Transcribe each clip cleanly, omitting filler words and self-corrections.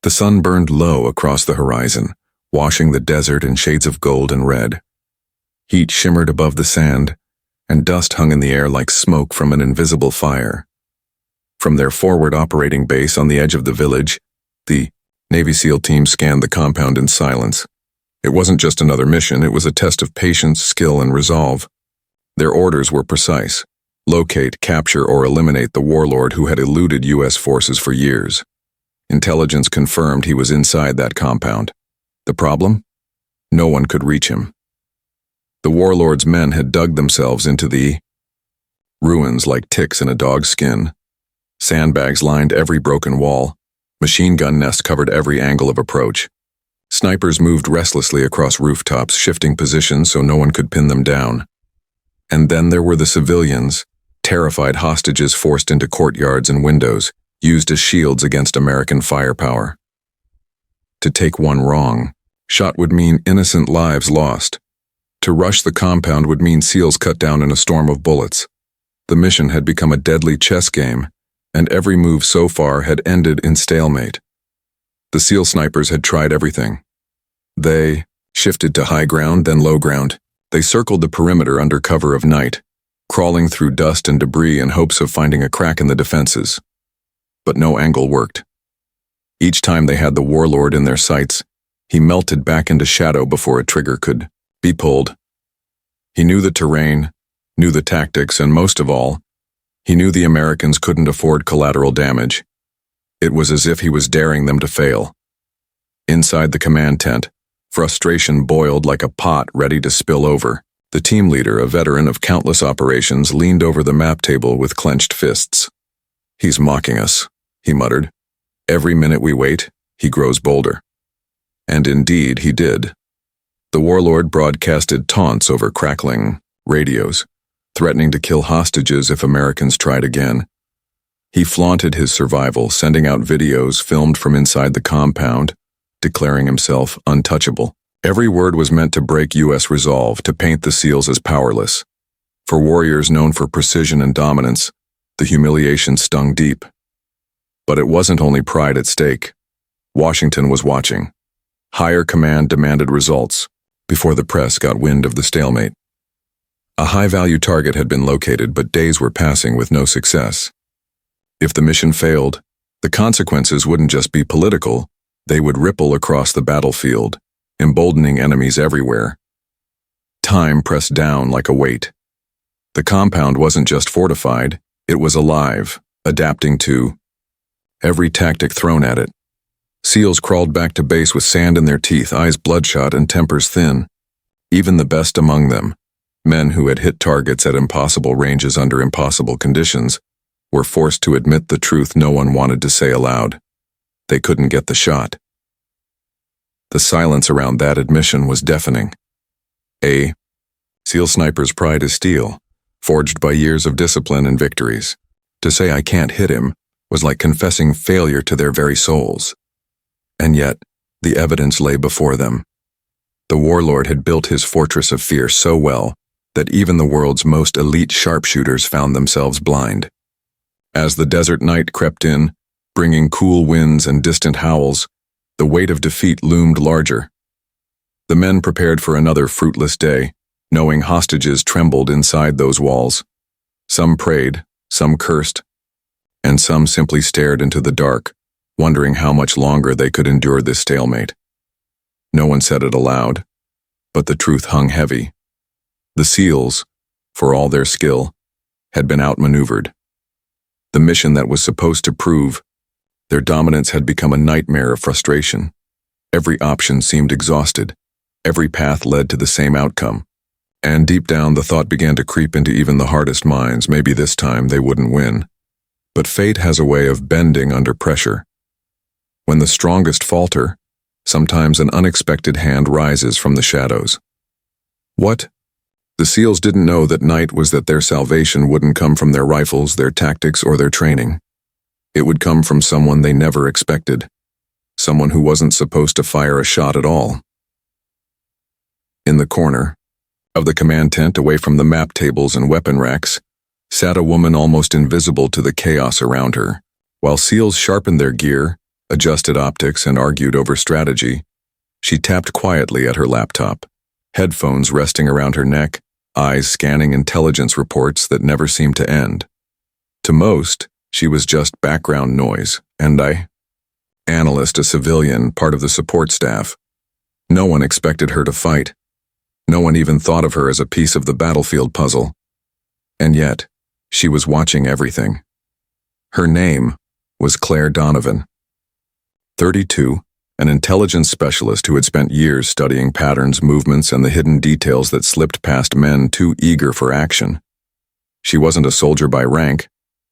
The sun burned low across the horizon, washing the desert in shades of gold and red. Heat shimmered above the sand, and dust hung in the air like smoke from an invisible fire. From their forward operating base on the edge of the village, the Navy SEAL team scanned the compound in silence. It wasn't just another mission, it was a test of patience, skill, and resolve. Their orders were precise: locate, capture, or eliminate the warlord who had eluded U.S. forces for years. Intelligence confirmed he was inside that compound. The problem? No one could reach him. The warlord's men had dug themselves into the ruins like ticks in a dog's skin. Sandbags lined every broken wall. Machine gun nests covered every angle of approach. Snipers moved restlessly across rooftops, shifting positions so no one could pin them down. And then there were the civilians, terrified hostages forced into courtyards and windows, used as shields against American firepower. To take one wrong shot would mean innocent lives lost. To rush the compound would mean SEALs cut down in a storm of bullets. The mission had become a deadly chess game, and every move so far had ended in stalemate. The SEAL snipers had tried everything. They shifted to high ground, then low ground. They circled the perimeter under cover of night, crawling through dust and debris in hopes of finding a crack in the defenses. But no angle worked. Each time they had the warlord in their sights, he melted back into shadow before a trigger could be pulled. He knew the terrain, knew the tactics, and most of all, he knew the Americans couldn't afford collateral damage. It was as if he was daring them to fail. Inside the command tent, frustration boiled like a pot ready to spill over. The team leader, a veteran of countless operations, leaned over the map table with clenched fists. "He's mocking us," he muttered. "Every minute we wait, he grows bolder." And indeed he did. The warlord broadcasted taunts over crackling radios, threatening to kill hostages if Americans tried again. He flaunted his survival, sending out videos filmed from inside the compound, declaring himself untouchable. Every word was meant to break U.S. resolve, to paint the SEALs as powerless. For warriors known for precision and dominance, the humiliation stung deep. But it wasn't only pride at stake. Washington was watching. Higher command demanded results before the press got wind of the stalemate. A high-value target had been located, but days were passing with no success. If the mission failed, the consequences wouldn't just be political, they would ripple across the battlefield, emboldening enemies everywhere. Time pressed down like a weight. The compound wasn't just fortified, it was alive, adapting to every tactic thrown at it. SEALs crawled back to base with sand in their teeth, eyes bloodshot and tempers thin. Even the best among them, men who had hit targets at impossible ranges under impossible conditions, were forced to admit the truth no one wanted to say aloud. They couldn't get the shot. The silence around that admission was deafening. A SEAL sniper's pride is steel, forged by years of discipline and victories. To say "I can't hit him" was like confessing failure to their very souls. And yet, the evidence lay before them. The warlord had built his fortress of fear so well that even the world's most elite sharpshooters found themselves blind. As the desert night crept in, bringing cool winds and distant howls, the weight of defeat loomed larger. The men prepared for another fruitless day, knowing hostages trembled inside those walls. Some prayed, some cursed, and some simply stared into the dark, wondering how much longer they could endure this stalemate. No one said it aloud, but the truth hung heavy. The SEALs, for all their skill, had been outmaneuvered. The mission that was supposed to prove their dominance had become a nightmare of frustration. Every option seemed exhausted. Every path led to the same outcome. And deep down, the thought began to creep into even the hardest minds: maybe this time they wouldn't win. But fate has a way of bending under pressure. When the strongest falter, sometimes an unexpected hand rises from the shadows. What? The SEALs didn't know that night was that their salvation wouldn't come from their rifles, their tactics, or their training. It would come from someone they never expected. Someone who wasn't supposed to fire a shot at all. In the corner of the command tent, away from the map tables and weapon racks, sat a woman almost invisible to the chaos around her. While SEALs sharpened their gear, adjusted optics, and argued over strategy, she tapped quietly at her laptop, headphones resting around her neck, eyes scanning intelligence reports that never seemed to end. To most, she was just background noise, and analyst, a civilian, part of the support staff. No one expected her to fight. No one even thought of her as a piece of the battlefield puzzle. And yet, she was watching everything. Her name was Claire Donovan. 32, an intelligence specialist who had spent years studying patterns, movements, and the hidden details that slipped past men too eager for action. She wasn't a soldier by rank,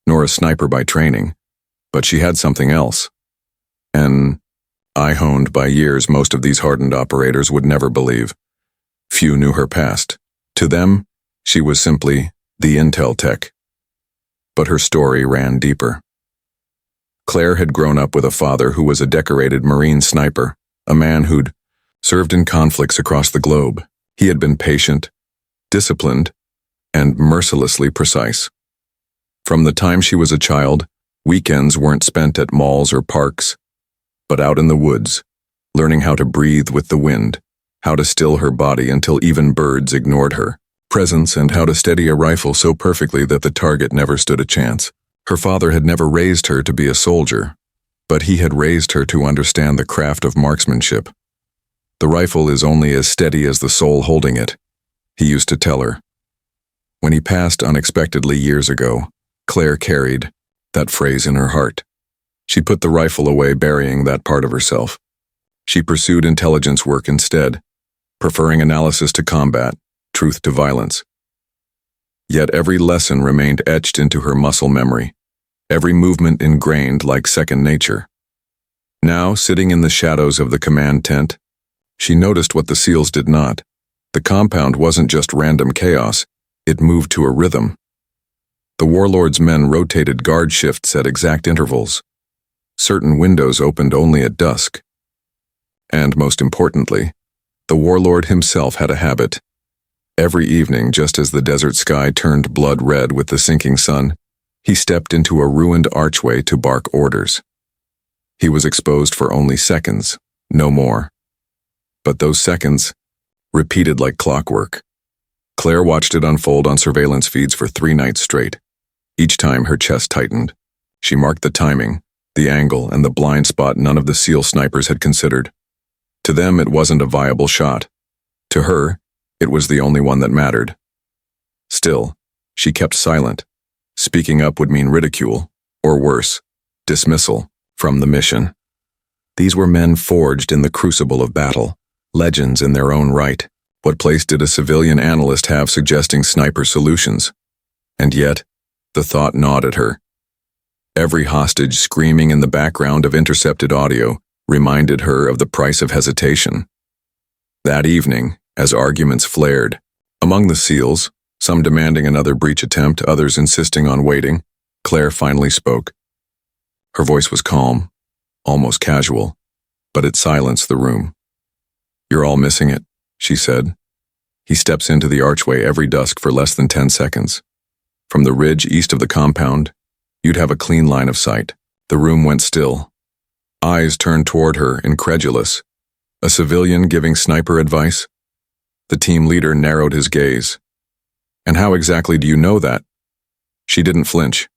nor a sniper by training, but she had something else. An eye honed by years most of these hardened operators would never believe. Few knew her past. To them, she was simply the intel tech. But her story ran deeper. Claire had grown up with a father who was a decorated Marine sniper, a man who'd served in conflicts across the globe. He had been patient, disciplined, and mercilessly precise. From the time she was a child, weekends weren't spent at malls or parks, but out in the woods, learning how to breathe with the wind, how to still her body until even birds ignored her presence, and how to steady a rifle so perfectly that the target never stood a chance. Her father had never raised her to be a soldier, but he had raised her to understand the craft of marksmanship. The rifle is only as steady as the soul holding it, he used to tell her. When he passed unexpectedly years ago, Claire carried that phrase in her heart. She put the rifle away, burying that part of herself. She pursued intelligence work instead, preferring analysis to combat, truth to violence. Yet every lesson remained etched into her muscle memory, every movement ingrained like second nature. Now, sitting in the shadows of the command tent, she noticed what the SEALs did not. The compound wasn't just random chaos, it moved to a rhythm. The warlord's men rotated guard shifts at exact intervals. Certain windows opened only at dusk. And most importantly, the warlord himself had a habit. Every evening, just as the desert sky turned blood red with the sinking sun, he stepped into a ruined archway to bark orders. He was exposed for only seconds, no more. But those seconds repeated like clockwork. Claire watched it unfold on surveillance feeds for 3 nights straight. Each time her chest tightened. She marked the timing, the angle, and the blind spot none of the SEAL snipers had considered. To them, it wasn't a viable shot. To her, it was the only one that mattered. Still, she kept silent. Speaking up would mean ridicule, or worse, dismissal, from the mission. These were men forged in the crucible of battle, legends in their own right. What place did a civilian analyst have suggesting sniper solutions? And yet, the thought gnawed at her. Every hostage screaming in the background of intercepted audio reminded her of the price of hesitation. That evening, as arguments flared, among the SEALs, some demanding another breach attempt, others insisting on waiting, Claire finally spoke. Her voice was calm, almost casual, but it silenced the room. "You're all missing it," she said. "He steps into the archway every dusk for less than 10 seconds. From the ridge east of the compound, you'd have a clean line of sight." The room went still. Eyes turned toward her, incredulous. A civilian giving sniper advice? The team leader narrowed his gaze. "And how exactly do you know that?" She didn't flinch.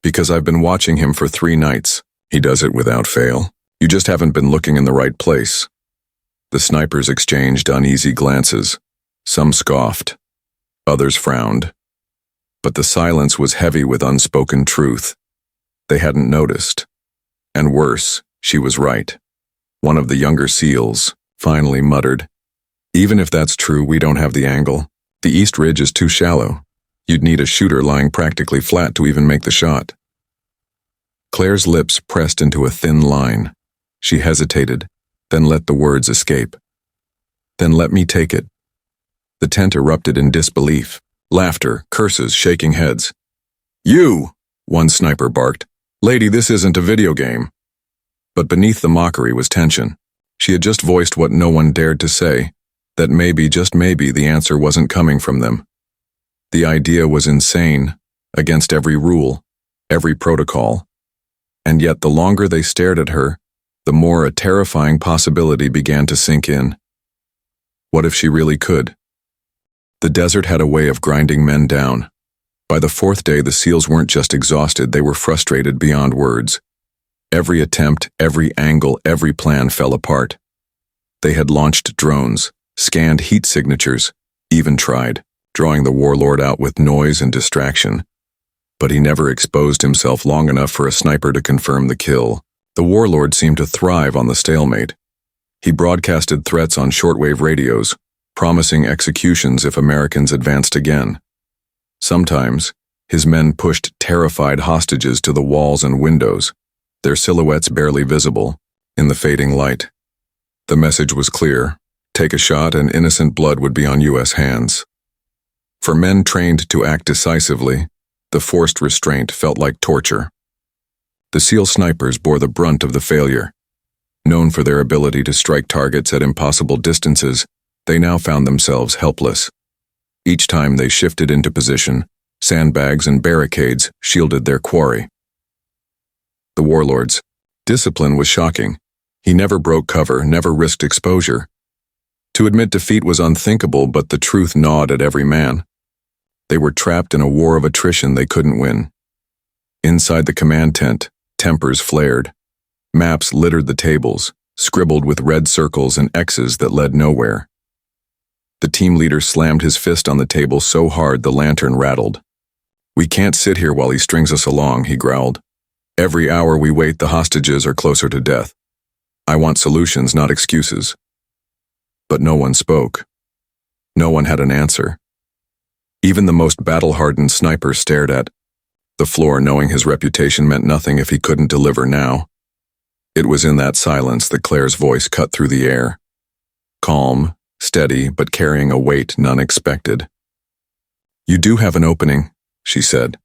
"Because I've been watching him for 3 nights. He does it without fail. You just haven't been looking in the right place." The snipers exchanged uneasy glances. Some scoffed. Others frowned. But the silence was heavy with unspoken truth. They hadn't noticed. And worse, she was right. One of the younger SEALs finally muttered, "Even if that's true, we don't have the angle. The east ridge is too shallow. You'd need a shooter lying practically flat to even make the shot." Claire's lips pressed into a thin line. She hesitated, then let the words escape. "Then let me take it." The tent erupted in disbelief. Laughter, curses, shaking heads. "You!" one sniper barked. "Lady, this isn't a video game." But beneath the mockery was tension. She had just voiced what no one dared to say, that maybe, just maybe, the answer wasn't coming from them. The idea was insane, against every rule, every protocol. And yet the longer they stared at her, the more a terrifying possibility began to sink in. What if she really could? The desert had a way of grinding men down. By the fourth day, the SEALs weren't just exhausted, they were frustrated beyond words. Every attempt, every angle, every plan fell apart. They had launched drones, scanned heat signatures, even tried drawing the warlord out with noise and distraction. But he never exposed himself long enough for a sniper to confirm the kill. The warlord seemed to thrive on the stalemate. He broadcasted threats on shortwave radios, promising executions if Americans advanced again. Sometimes, his men pushed terrified hostages to the walls and windows, their silhouettes barely visible in the fading light. The message was clear: take a shot and innocent blood would be on U.S. hands. For men trained to act decisively, the forced restraint felt like torture. The SEAL snipers bore the brunt of the failure. Known for their ability to strike targets at impossible distances, they now found themselves helpless. Each time they shifted into position, sandbags and barricades shielded their quarry. The warlord's discipline was shocking. He never broke cover, never risked exposure. To admit defeat was unthinkable, but the truth gnawed at every man. They were trapped in a war of attrition they couldn't win. Inside the command tent, tempers flared. Maps littered the tables, scribbled with red circles and X's that led nowhere. The team leader slammed his fist on the table so hard the lantern rattled. "We can't sit here while he strings us along," he growled. "Every hour we wait, the hostages are closer to death. I want solutions, not excuses." But no one spoke. No one had an answer. Even the most battle-hardened sniper stared at the floor, knowing his reputation meant nothing if he couldn't deliver now. It was in that silence that Claire's voice cut through the air. Calm, steady, but carrying a weight none expected. "You do have an opening," she said.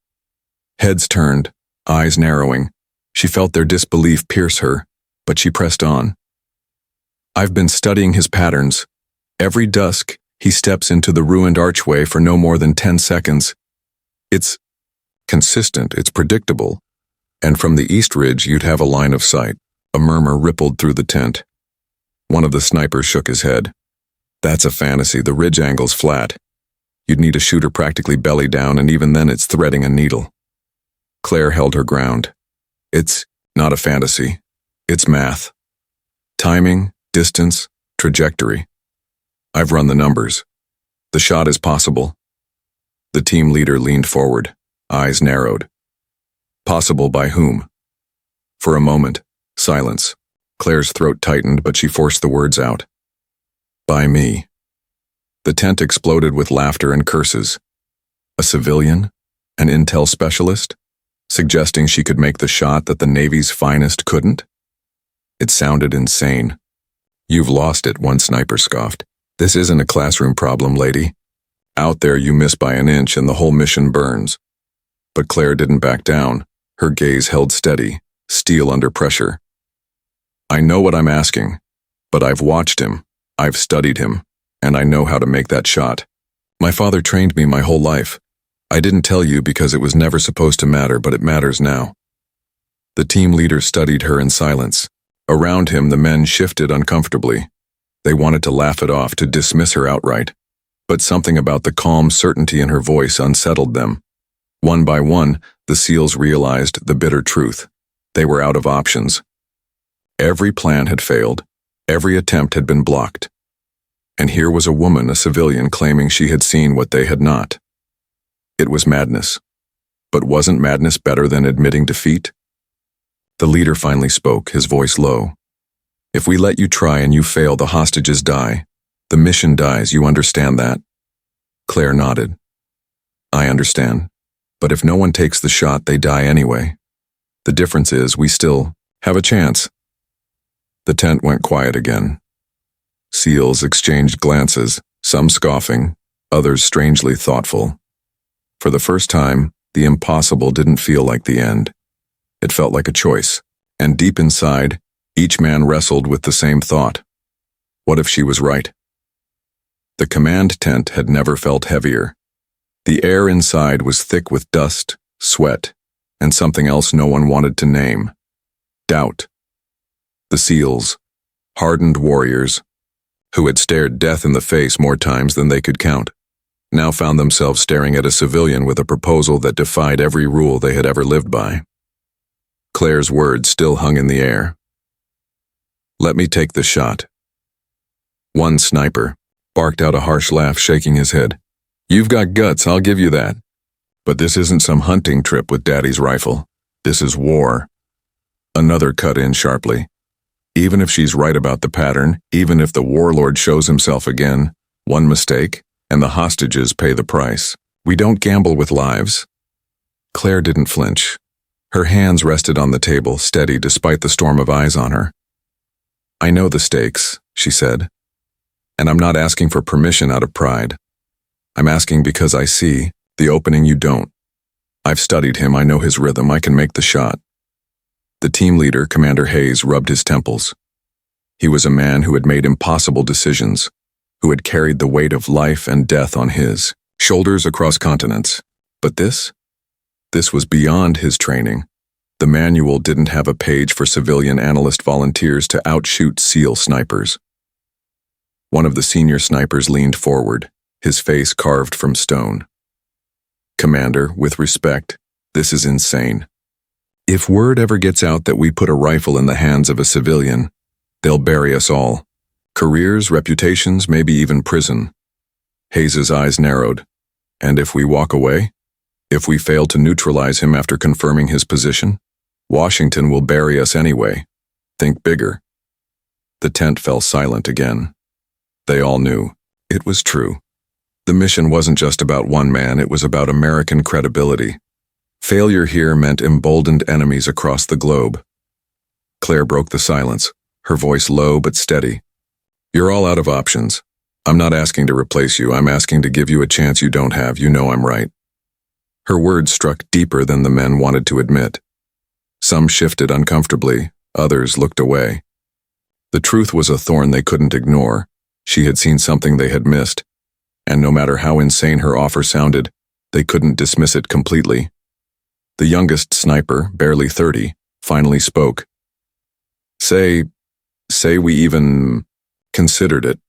Heads turned, eyes narrowing. She felt their disbelief pierce her, but she pressed on. "I've been studying his patterns. Every dusk, he steps into the ruined archway for no more than 10 seconds. It's consistent, it's predictable. And from the east ridge, you'd have a line of sight." A murmur rippled through the tent. One of the snipers shook his head. "That's a fantasy. The ridge angle's flat. You'd need a shooter practically belly down, and even then it's threading a needle." Claire held her ground. "It's not a fantasy. It's math. Timing, distance, trajectory. I've run the numbers. The shot is possible." The team leader leaned forward, eyes narrowed. "Possible by whom?" For a moment, silence. Claire's throat tightened, but she forced the words out. "By me." The tent exploded with laughter and curses. A civilian? An intel specialist? Suggesting she could make the shot that the Navy's finest couldn't? It sounded insane. "You've lost it," one sniper scoffed. "This isn't a classroom problem, lady. Out there you miss by an inch and the whole mission burns." But Claire didn't back down. Her gaze held steady, steel under pressure. "I know what I'm asking, but I've watched him, I've studied him, and I know how to make that shot. My father trained me my whole life. I didn't tell you because it was never supposed to matter, but it matters now." The team leader studied her in silence. Around him, the men shifted uncomfortably. They wanted to laugh it off, to dismiss her outright. But something about the calm certainty in her voice unsettled them. One by one, the SEALs realized the bitter truth. They were out of options. Every plan had failed. Every attempt had been blocked. And here was a woman, a civilian, claiming she had seen what they had not. It was madness. But wasn't madness better than admitting defeat? The leader finally spoke, his voice low. "If we let you try and you fail, the hostages die. The mission dies, you understand that?" Claire nodded. "I understand. But if no one takes the shot, they die anyway. The difference is we still have a chance." The tent went quiet again. SEALs exchanged glances, some scoffing, others strangely thoughtful. For the first time, the impossible didn't feel like the end. It felt like a choice, and deep inside, each man wrestled with the same thought. What if she was right? The command tent had never felt heavier. The air inside was thick with dust, sweat, and something else no one wanted to name. doubt. The SEALs, hardened warriors, who had stared death in the face more times than they could count, now found themselves staring at a civilian with a proposal that defied every rule they had ever lived by. Claire's words still hung in the air. "Let me take the shot." One sniper barked out a harsh laugh, shaking his head. "You've got guts, I'll give you that. But this isn't some hunting trip with Daddy's rifle. This is war." Another cut in sharply. "Even if she's right about the pattern, even if the warlord shows himself again, one mistake, and the hostages pay the price. We don't gamble with lives." Claire didn't flinch. Her hands rested on the table, steady despite the storm of eyes on her. "I know the stakes," she said. "And I'm not asking for permission out of pride. I'm asking because I see the opening you don't. I've studied him, I know his rhythm, I can make the shot." The team leader, Commander Hayes, rubbed his temples. He was a man who had made impossible decisions, who had carried the weight of life and death on his shoulders across continents. But this was beyond his training. The manual didn't have a page for civilian analyst volunteers to outshoot SEAL snipers. One of the senior snipers leaned forward, his face carved from stone. "Commander, with respect, this is insane. If word ever gets out that we put a rifle in the hands of a civilian, they'll bury us all. Careers, reputations, maybe even prison." Hayes's eyes narrowed. "And if we walk away? If we fail to neutralize him after confirming his position? Washington will bury us anyway. Think bigger." The tent fell silent again. They all knew. It was true. The mission wasn't just about one man, it was about American credibility. Failure here meant emboldened enemies across the globe. Claire broke the silence, her voice low but steady. "You're all out of options. I'm not asking to replace you, I'm asking to give you a chance you don't have, you know I'm right." Her words struck deeper than the men wanted to admit. Some shifted uncomfortably, others looked away. The truth was a thorn they couldn't ignore. She had seen something they had missed, and no matter how insane her offer sounded, they couldn't dismiss it completely. The youngest sniper, barely 30, finally spoke. Say we even considered it.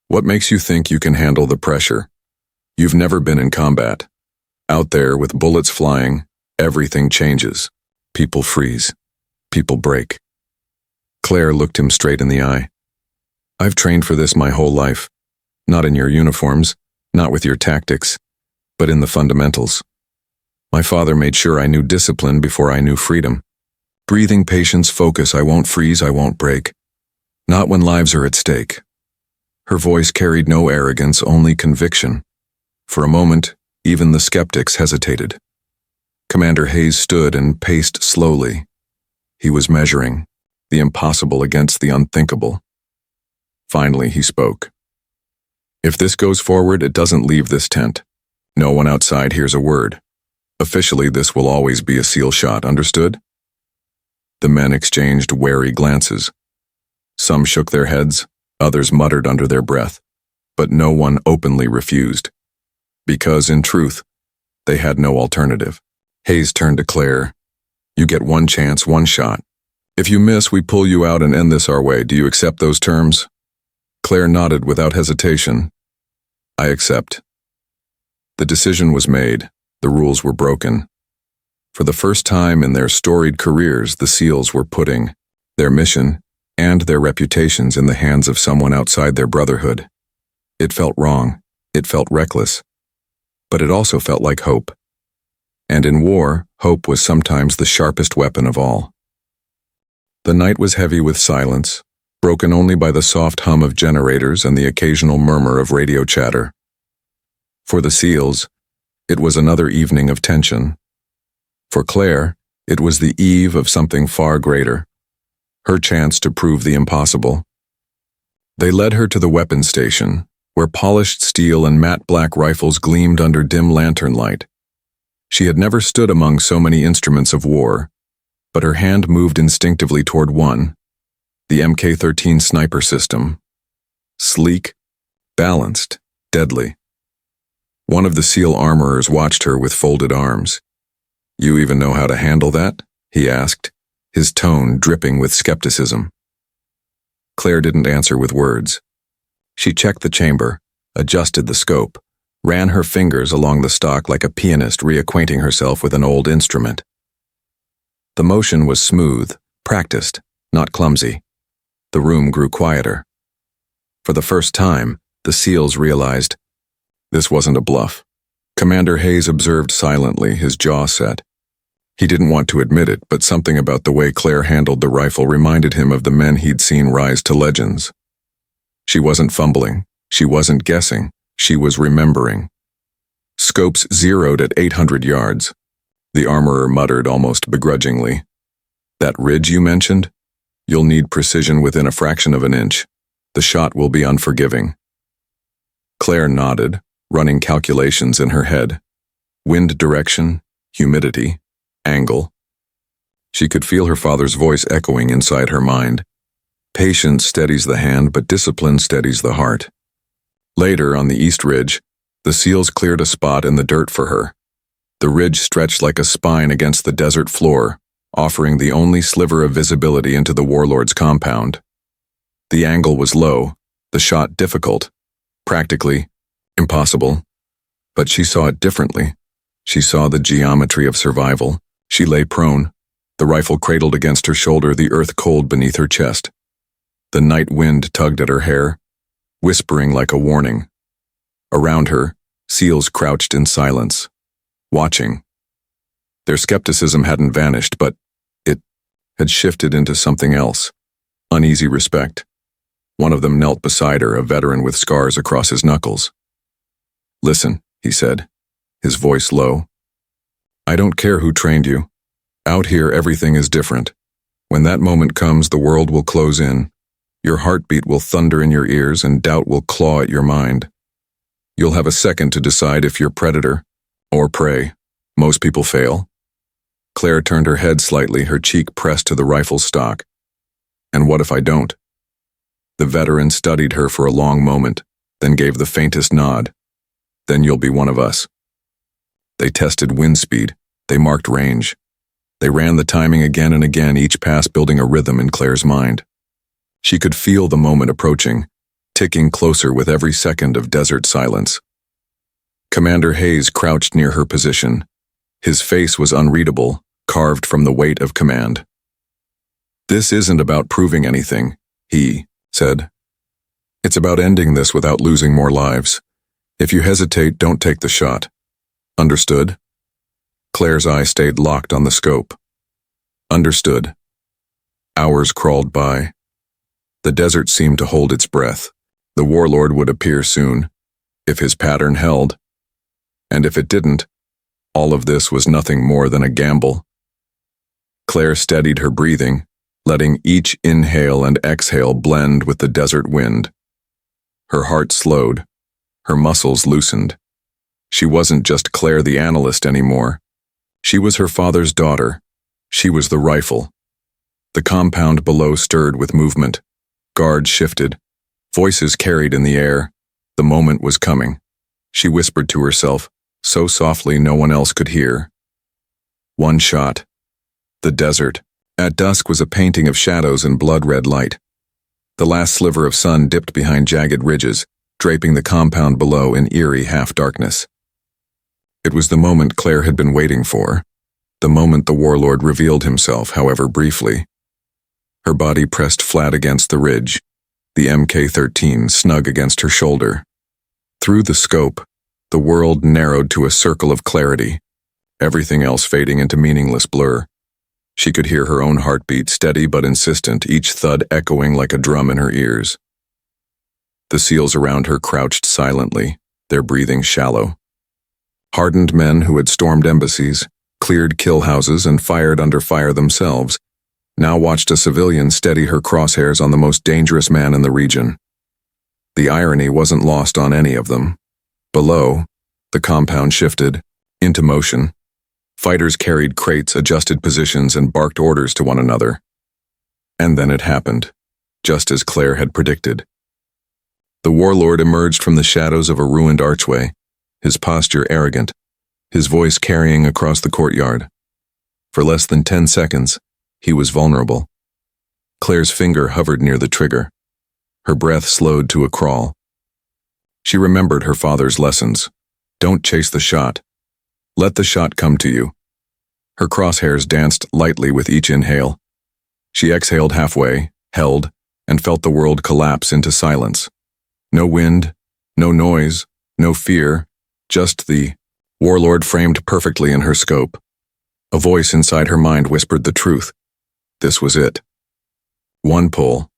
What makes you think you can handle the pressure? You've never been in combat. Out there with bullets flying, everything changes. People freeze. People break." Claire looked him straight in the eye. "I've trained for this my whole life. Not in your uniforms, not with your tactics, but in the fundamentals. My father made sure I knew discipline before I knew freedom. Breathing, patience, focus, I won't freeze, I won't break. Not when lives are at stake." Her voice carried no arrogance, only conviction. For a moment, even the skeptics hesitated. Commander Hayes stood and paced slowly. He was measuring the impossible against the unthinkable. Finally, he spoke. "If this goes forward, it doesn't leave this tent. No one outside hears a word. Officially, this will always be a SEAL shot, understood?" The men exchanged wary glances. Some shook their heads, others muttered under their breath, but no one openly refused. Because, in truth, they had no alternative. Hayes turned to Claire. "You get one chance, one shot. If you miss, we pull you out and end this our way. Do you accept those terms?" Claire nodded without hesitation. "I accept." The decision was made. The rules were broken. For the first time in their storied careers, the SEALs were putting their mission and their reputations in the hands of someone outside their brotherhood. It felt wrong. It felt reckless. But it also felt like hope. And in war, hope was sometimes the sharpest weapon of all. The night was heavy with silence, broken only by the soft hum of generators and the occasional murmur of radio chatter. For the SEALs, it was another evening of tension. For Claire, it was the eve of something far greater, her chance to prove the impossible. They led her to the weapons station, where polished steel and matte black rifles gleamed under dim lantern light. She had never stood among so many instruments of war, but her hand moved instinctively toward one, the Mk-13 sniper system. Sleek, balanced, deadly. One of the SEAL armorers watched her with folded arms. "You even know how to handle that?" he asked, his tone dripping with skepticism. Claire didn't answer with words. She checked the chamber, adjusted the scope, ran her fingers along the stock like a pianist reacquainting herself with an old instrument. The motion was smooth, practiced, not clumsy. The room grew quieter. For the first time, the SEALs realized this wasn't a bluff. Commander Hayes observed silently, his jaw set. He didn't want to admit it, but something about the way Claire handled the rifle reminded him of the men he'd seen rise to legends. She wasn't fumbling. She wasn't guessing. She was remembering. Scopes zeroed at 800 yards. The armorer muttered almost begrudgingly. That ridge you mentioned? You'll need precision within a fraction of an inch. The shot will be unforgiving. Claire nodded, running calculations in her head. Wind direction, humidity, angle. She could feel her father's voice echoing inside her mind. Patience steadies the hand, but discipline steadies the heart. Later, on the east ridge, the SEALs cleared a spot in the dirt for her. The ridge stretched like a spine against the desert floor, offering the only sliver of visibility into the warlord's compound. The angle was low, the shot difficult, practically impossible. But she saw it differently. She saw the geometry of survival. She lay prone, the rifle cradled against her shoulder, the earth cold beneath her chest. The night wind tugged at her hair, whispering like a warning. Around her, SEALs crouched in silence, watching. Their skepticism hadn't vanished, but it had shifted into something else. Uneasy respect. One of them knelt beside her, a veteran with scars across his knuckles. "Listen," he said, his voice low. "I don't care who trained you. Out here everything is different. When that moment comes, the world will close in. Your heartbeat will thunder in your ears and doubt will claw at your mind. You'll have a second to decide if you're predator or prey. Most people fail." Claire turned her head slightly, her cheek pressed to the rifle's stock. "And what if I don't?" The veteran studied her for a long moment, then gave the faintest nod. "Then you'll be one of us." They tested wind speed. They marked range. They ran the timing again and again, each pass building a rhythm in Claire's mind. She could feel the moment approaching, ticking closer with every second of desert silence. Commander Hayes crouched near her position. His face was unreadable, carved from the weight of command. "This isn't about proving anything," he said. "It's about ending this without losing more lives. If you hesitate, don't take the shot. Understood?" Claire's eye stayed locked on the scope. Understood. Hours crawled by. The desert seemed to hold its breath. The warlord would appear soon, if his pattern held. And if it didn't, all of this was nothing more than a gamble. Claire steadied her breathing, letting each inhale and exhale blend with the desert wind. Her heart slowed. Her muscles loosened. She wasn't just Claire the analyst anymore. She was her father's daughter. She was the rifle. The compound below stirred with movement. Guards shifted. Voices carried in the air. The moment was coming. She whispered to herself, so softly no one else could hear. One shot. The desert. At dusk was a painting of shadows and blood-red light. The last sliver of sun dipped behind jagged ridges, draping the compound below in eerie half-darkness. It was the moment Claire had been waiting for, the moment the warlord revealed himself, however briefly. Her body pressed flat against the ridge, the MK-13 snug against her shoulder. Through the scope, the world narrowed to a circle of clarity, everything else fading into meaningless blur. She could hear her own heartbeat, steady but insistent, each thud echoing like a drum in her ears. The SEALs around her crouched silently, their breathing shallow. Hardened men who had stormed embassies, cleared kill houses, and fired under fire themselves, now watched a civilian steady her crosshairs on the most dangerous man in the region. The irony wasn't lost on any of them. Below, the compound shifted, into motion. Fighters carried crates, adjusted positions, and barked orders to one another. And then it happened, just as Claire had predicted. The warlord emerged from the shadows of a ruined archway, his posture arrogant, his voice carrying across the courtyard. For less than 10 seconds, He was vulnerable. Claire's finger hovered near the trigger. Her breath slowed to a crawl. She remembered her father's lessons. Don't chase the shot. Let the shot come to you. Her crosshairs danced lightly with each inhale. She exhaled halfway, held, and felt the world collapse into silence. No wind, no noise, no fear, just the warlord framed perfectly in her scope. A voice inside her mind whispered the truth. This was it. One pull,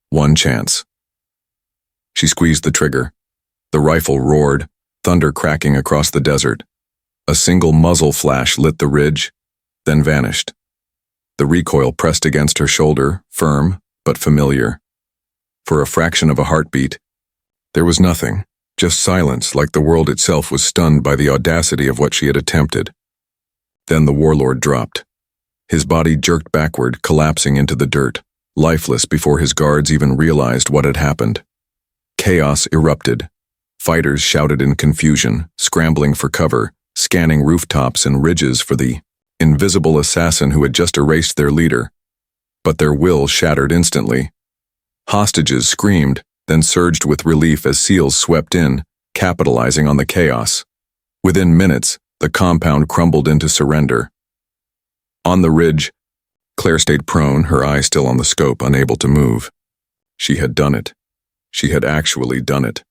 one chance. She squeezed the trigger. The rifle roared, thunder cracking across the desert. A single muzzle flash lit the ridge, then vanished. The recoil pressed against her shoulder, firm but familiar. For a fraction of a heartbeat, there was nothing, just silence, like the world itself was stunned by the audacity of what she had attempted. Then the warlord dropped. His body jerked backward, collapsing into the dirt, lifeless before his guards even realized what had happened. Chaos erupted. Fighters shouted in confusion, scrambling for cover, scanning rooftops and ridges for the invisible assassin who had just erased their leader. But their will shattered instantly. Hostages screamed, then surged with relief as SEALs swept in, capitalizing on the chaos. Within minutes, the compound crumbled into surrender. On the ridge, Claire stayed prone, her eyes still on the scope, unable to move. She had done it. She had actually done it.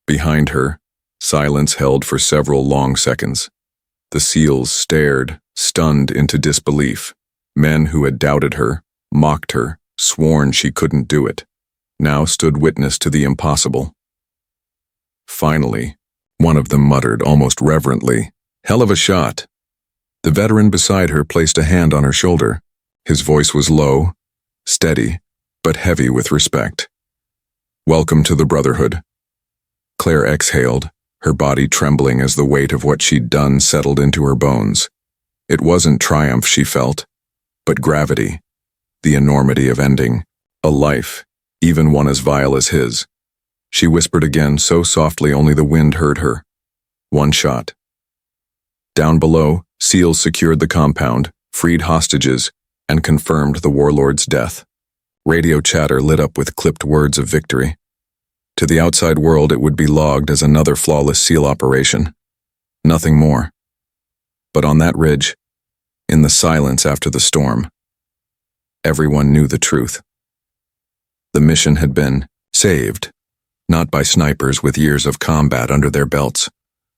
Behind her, silence held for several long seconds. The SEALs stared, stunned into disbelief. Men who had doubted her, mocked her, sworn she couldn't do it, now stood witness to the impossible. Finally, one of them muttered almost reverently, "Hell of a shot." The veteran beside her placed a hand on her shoulder. His voice was low, steady, but heavy with respect. "Welcome to the Brotherhood." Claire exhaled, her body trembling as the weight of what she'd done settled into her bones. It wasn't triumph she felt, but gravity, the enormity of ending a life, even one as vile as his. She whispered again, so softly only the wind heard her. One shot. Down below, SEALs secured the compound, freed hostages, and confirmed the warlord's death. Radio chatter lit up with clipped words of victory. To the outside world, it would be logged as another flawless SEAL operation. Nothing more. But on that ridge, in the silence after the storm, everyone knew the truth. The mission had been saved, not by snipers with years of combat under their belts,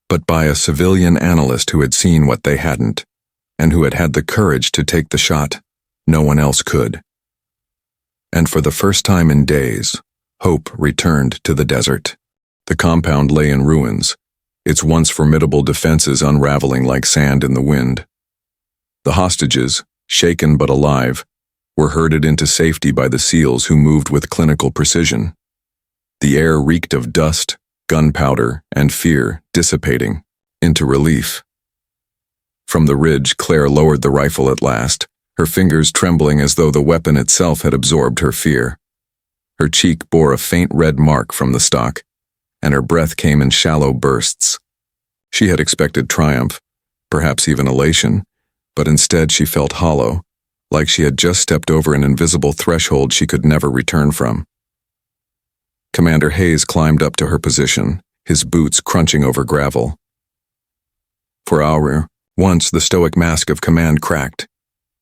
but by a civilian analyst who had seen what they hadn't, and who had had the courage to take the shot no one else could. And for the first time in days, hope returned to the desert. The compound lay in ruins, its once formidable defenses unraveling like sand in the wind. The hostages, shaken but alive, were herded into safety by the SEALs who moved with clinical precision. The air reeked of dust, gunpowder, and fear dissipating into relief. From the ridge, Claire lowered the rifle at last, her fingers trembling as though the weapon itself had absorbed her fear. Her cheek bore a faint red mark from the stock, and her breath came in shallow bursts. She had expected triumph, perhaps even elation, but instead she felt hollow, like she had just stepped over an invisible threshold she could never return from. Commander Hayes climbed up to her position, his boots crunching over gravel. For once the stoic mask of command cracked.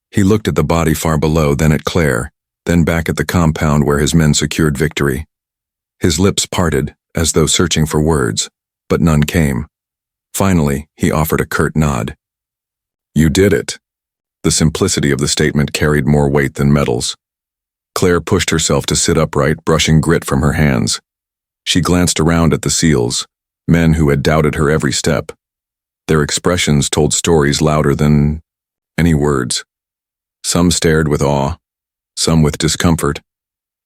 He looked at the body far below, then at Claire, then back at the compound where his men secured victory. His lips parted, as though searching for words, but none came. Finally, he offered a curt nod. "You did it." The simplicity of the statement carried more weight than medals. Claire pushed herself to sit upright, brushing grit from her hands. She glanced around at the SEALs, men who had doubted her every step. Their expressions told stories louder than any words. Some stared with awe, some with discomfort,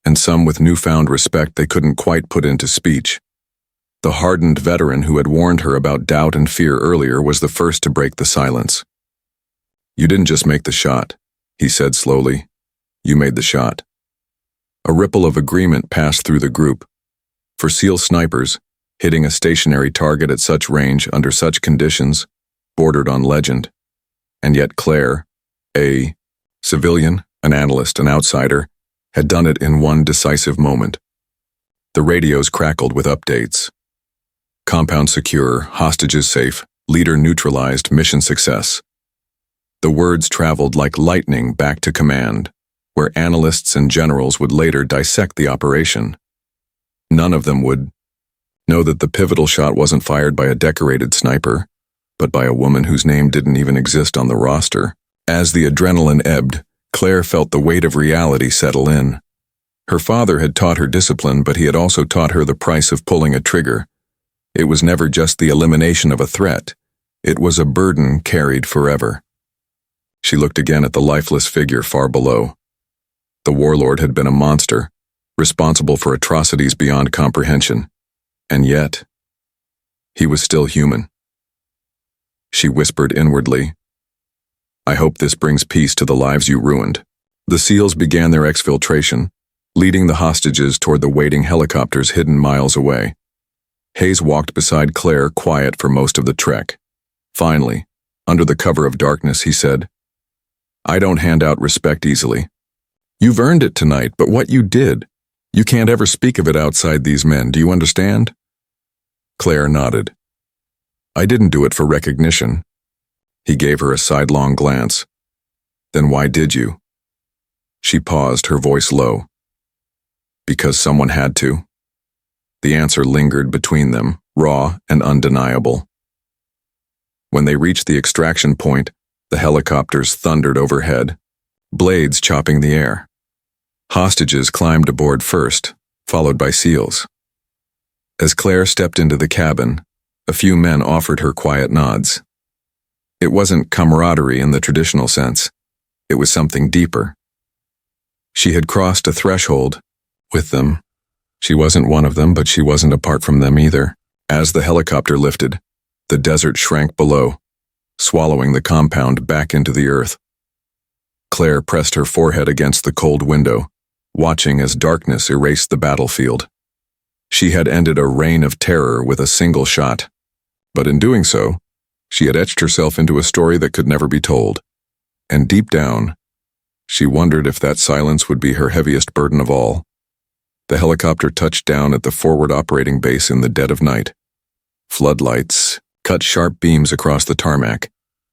and some with newfound respect they couldn't quite put into speech. The hardened veteran who had warned her about doubt and fear earlier was the first to break the silence. "You didn't just make the shot," he said slowly. "You made the shot." A ripple of agreement passed through the group. For SEAL snipers, hitting a stationary target at such range under such conditions bordered on legend. And yet Claire, a Civilian, an analyst, an outsider, had done it in one decisive moment. The radios crackled with updates. Compound secure, hostages safe, leader neutralized, mission success. The words traveled like lightning back to command, where analysts and generals would later dissect the operation. None of them would know that the pivotal shot wasn't fired by a decorated sniper, but by a woman whose name didn't even exist on the roster. As the adrenaline ebbed, Claire felt the weight of reality settle in. Her father had taught her discipline, but he had also taught her the price of pulling a trigger. It was never just the elimination of a threat. It was a burden carried forever. She looked again at the lifeless figure far below. The warlord had been a monster, responsible for atrocities beyond comprehension. And yet, he was still human. She whispered inwardly, "I hope this brings peace to the lives you ruined." The SEALs began their exfiltration, leading the hostages toward the waiting helicopters hidden miles away. Hayes walked beside Claire, quiet for most of the trek. Finally, under the cover of darkness, he said, "I don't hand out respect easily. You've earned it tonight, but what you did, you can't ever speak of it outside these men, do you understand?" Claire nodded. "I didn't do it for recognition." He gave her a sidelong glance. "Then why did you?" She paused, her voice low. "Because someone had to." The answer lingered between them, raw and undeniable. When they reached the extraction point, the helicopters thundered overhead, blades chopping the air. Hostages climbed aboard first, followed by SEALs. As Claire stepped into the cabin, a few men offered her quiet nods. It wasn't camaraderie in the traditional sense. It was something deeper. She had crossed a threshold with them. She wasn't one of them, but she wasn't apart from them either. As the helicopter lifted, the desert shrank below, swallowing the compound back into the earth. Claire pressed her forehead against the cold window, watching as darkness erased the battlefield. She had ended a reign of terror with a single shot, but in doing so, she had etched herself into a story that could never be told. And deep down, she wondered if that silence would be her heaviest burden of all. The helicopter touched down at the forward operating base in the dead of night. Floodlights cut sharp beams across the tarmac,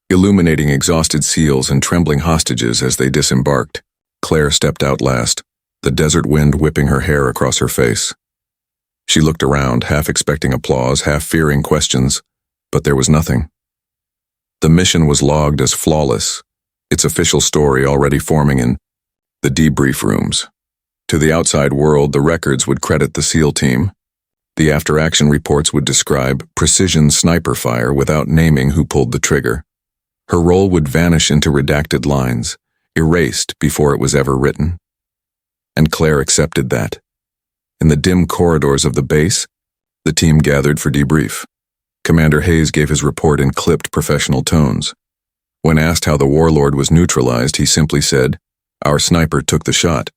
illuminating exhausted SEALs and trembling hostages as they disembarked. Claire stepped out last, the desert wind whipping her hair across her face. She looked around, half expecting applause, half fearing questions, but there was nothing. The mission was logged as flawless, its official story already forming in the debrief rooms. To the outside world, the records would credit the SEAL team. The after-action reports would describe precision sniper fire without naming who pulled the trigger. Her role would vanish into redacted lines, erased before it was ever written. And Claire accepted that. In the dim corridors of the base, the team gathered for debrief. Commander Hayes gave his report in clipped professional tones. When asked how the warlord was neutralized, he simply said, "Our sniper took the shot."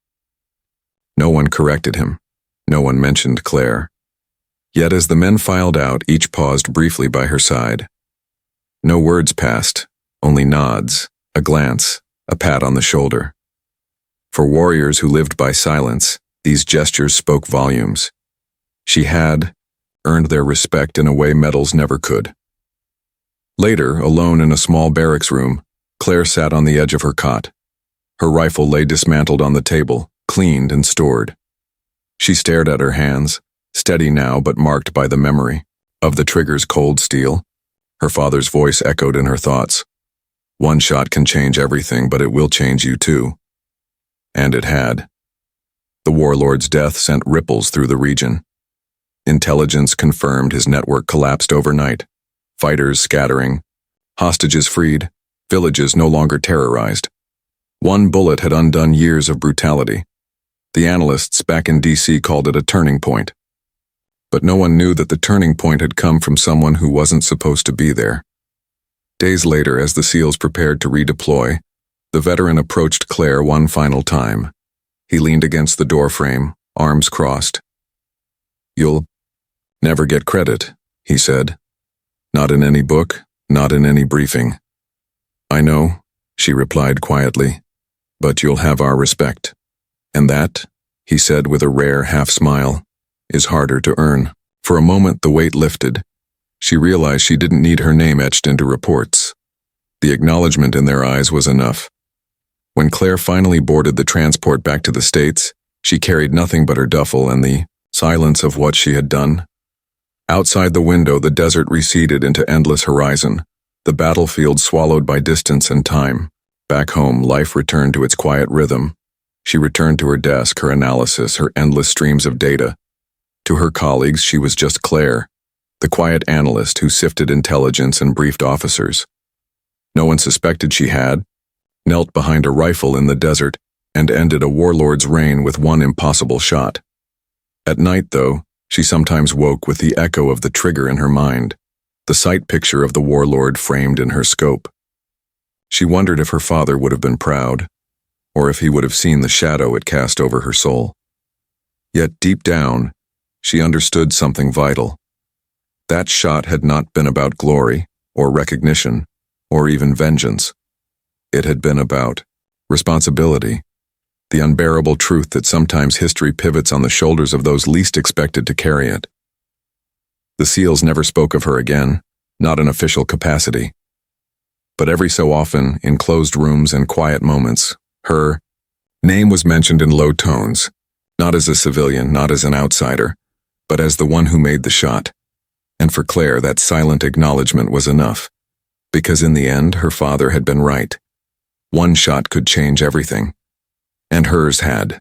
No one corrected him. No one mentioned Claire. Yet as the men filed out, each paused briefly by her side. No words passed, only nods, a glance, a pat on the shoulder. For warriors who lived by silence, these gestures spoke volumes. She had earned their respect in a way medals never could. Later, alone in a small barracks room, Claire sat on the edge of her cot. Her rifle lay dismantled on the table, cleaned and stored. She stared at her hands, steady now but marked by the memory of the trigger's cold steel. Her father's voice echoed in her thoughts. "One shot can change everything, but it will change you too." And it had. The warlord's death sent ripples through the region. Intelligence confirmed his network collapsed overnight. Fighters scattering, hostages freed, villages no longer terrorized. One bullet had undone years of brutality. The analysts back in DC called it a turning point. But no one knew that the turning point had come from someone who wasn't supposed to be there. Days later, as the SEALs prepared to redeploy, the veteran approached Claire one final time. He leaned against the doorframe, arms crossed. "You'll never get credit," he said. "Not in any book, not in any briefing." "I know," she replied quietly. but you'll have our respect. And that, he said with a rare half-smile, is harder to earn. For a moment the weight lifted. She realized she didn't need her name etched into reports. The acknowledgement in their eyes was enough. When Claire finally boarded the transport back to the States, she carried nothing but her duffel and the silence of what she had done. Outside the window, the desert receded into endless horizon, the battlefield swallowed by distance and time. Back home, life returned to its quiet rhythm. She returned to her desk, her analysis, her endless streams of data. To her colleagues, she was just Claire, the quiet analyst who sifted intelligence and briefed officers. No one suspected she had knelt behind a rifle in the desert and ended a warlord's reign with one impossible shot. At night, though, she sometimes woke with the echo of the trigger in her mind, the sight picture of the warlord framed in her scope. She wondered if her father would have been proud, or if he would have seen the shadow it cast over her soul. Yet deep down, she understood something vital. That shot had not been about glory, or recognition, or even vengeance. It had been about responsibility, the unbearable truth that sometimes history pivots on the shoulders of those least expected to carry it. The SEALs never spoke of her again, not in official capacity. But every so often, in closed rooms and quiet moments, her name was mentioned in low tones, not as a civilian, not as an outsider, but as the one who made the shot. And for Claire, that silent acknowledgement was enough, because in the end, her father had been right. One shot could change everything, and hers had.